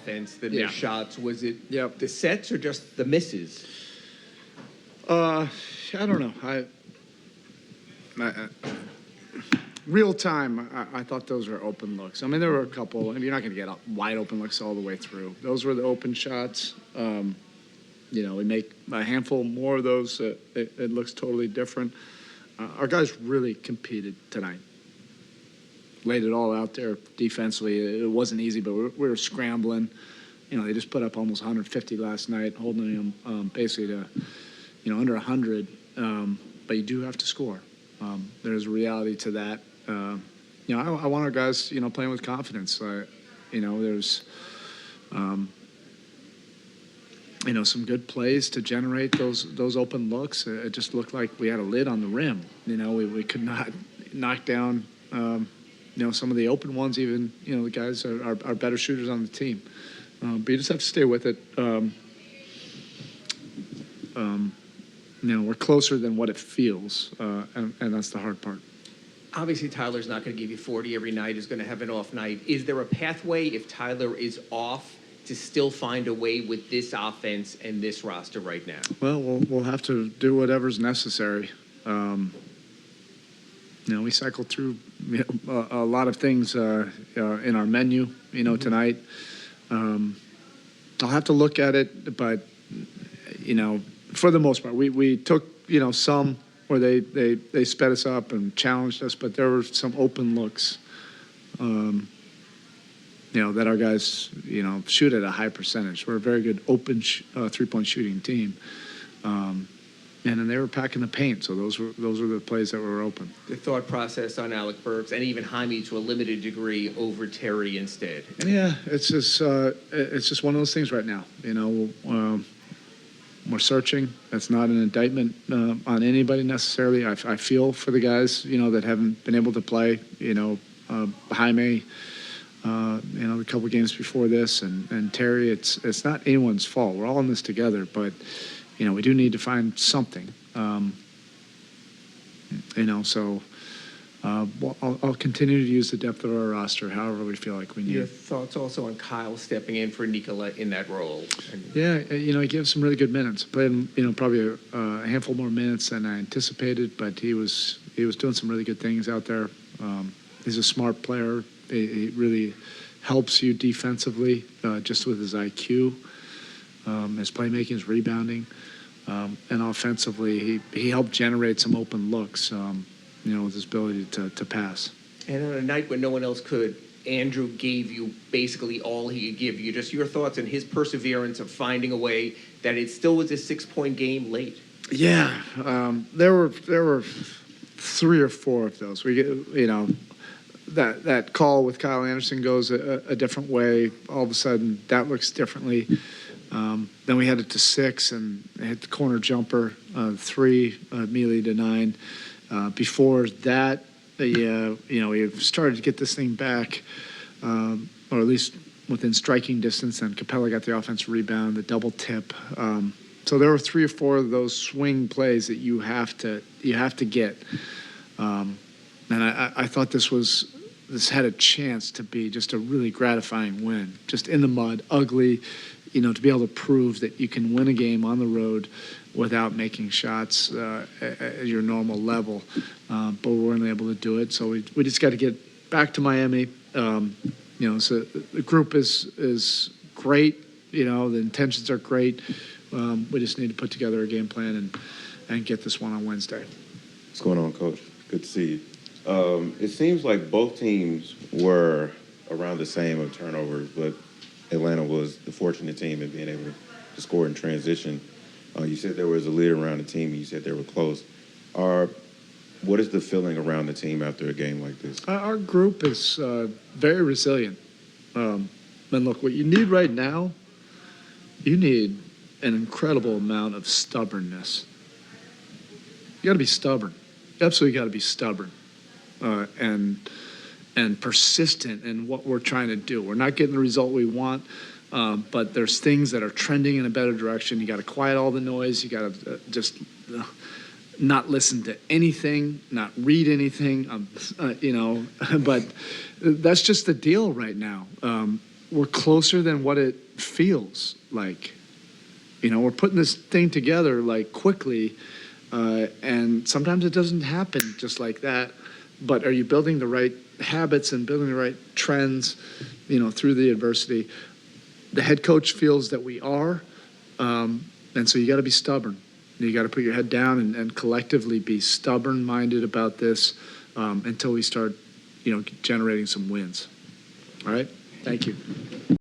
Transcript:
offense, the missed shots. Was it Yep. the sets or just the misses? I don't know. Real time, I thought those were open looks. I mean, there were a couple, and you're not going to get wide open looks all the way through. Those were the open shots. We make a handful more of those. It looks totally different. Our guys really competed tonight. Laid it all out there defensively. It wasn't easy, but we were scrambling. They just put up almost 150 last night, holding them basically to, under 100. But you do have to score. There's a reality to that. I want our guys, playing with confidence. There's, some good plays to generate those open looks. It just looked like we had a lid on the rim. We could not knock down, some of the open ones. Even, the guys are better shooters on the team. But you just have to stay with it. We're closer than what it feels, and that's the hard part. Obviously, Tyler's not going to give you 40 every night. He's going to have an off night. Is there a pathway, if Tyler is off, to still find a way with this offense and this roster right now? Well, we'll have to do whatever's necessary. We cycled through a lot of things in our menu, tonight. I'll have to look at it, but, for the most part, we took, some where they sped us up and challenged us, but there were some open looks, that our guys, shoot at a high percentage. We're a very good open three-point shooting team. And then they were packing the paint, so those were the plays that were open. The thought process on Alec Burks and even Jaime to a limited degree over Terry instead. Yeah, it's just one of those things right now. We're searching. That's not an indictment on anybody necessarily. I feel for the guys, that haven't been able to play. Jaime, the couple games before this, and Terry. It's not anyone's fault. We're all in this together, but we do need to find something. So I'll continue to use the depth of our roster however we feel like we need. Your thoughts also on Kyle stepping in for Nikola in that role? Yeah, he gave some really good minutes. Played, probably a handful more minutes than I anticipated, but he was doing some really good things out there. He's a smart player. He really helps you defensively, just with his IQ, his playmaking, his rebounding, and offensively, he helped generate some open looks. With his ability to pass. And on a night when no one else could, Andrew gave you basically all he could give you. Just your thoughts on his perseverance of finding a way that it still was a 6-point game late. Yeah, there were 3 or 4 of those. We that call with Kyle Anderson goes a different way. All of a sudden, that looks differently. Then we had it to 6 and hit the corner jumper, 3 immediately to 9. Before that, we started to get this thing back, or at least within striking distance, and Capella got the offensive rebound, the double tip. So there were 3 or 4 of those swing plays that you have to get. And I thought this had a chance to be just a really gratifying win, just in the mud, ugly, to be able to prove that you can win a game on the road without making shots at your normal level. But we weren't able to do it, so we just got to get back to Miami. So the group is great. The intentions are great. We just need to put together a game plan and get this one on Wednesday. What's going on, Coach? Good to see you. It seems like both teams were around the same of turnovers, but Atlanta was the fortunate team in being able to score in transition. You said there was a lead around the team. You said they were close. What is the feeling around the team after a game like this? Our group is very resilient. And look, what you need right now, you need an incredible amount of stubbornness. You got to be stubborn. You absolutely got to be stubborn and persistent in what we're trying to do. We're not getting the result we want. But there's things that are trending in a better direction. You got to quiet all the noise. You got to just not listen to anything, not read anything, But that's just the deal right now. we're closer than what it feels like. You know, we're putting this thing together like quickly, and sometimes it doesn't happen just like that. But are you building the right habits and building the right trends, you know, through the adversity? The head coach feels that we are, and so you got to be stubborn. You got to put your head down and collectively be stubborn-minded about this until we start, you know, generating some wins. All right? Thank you.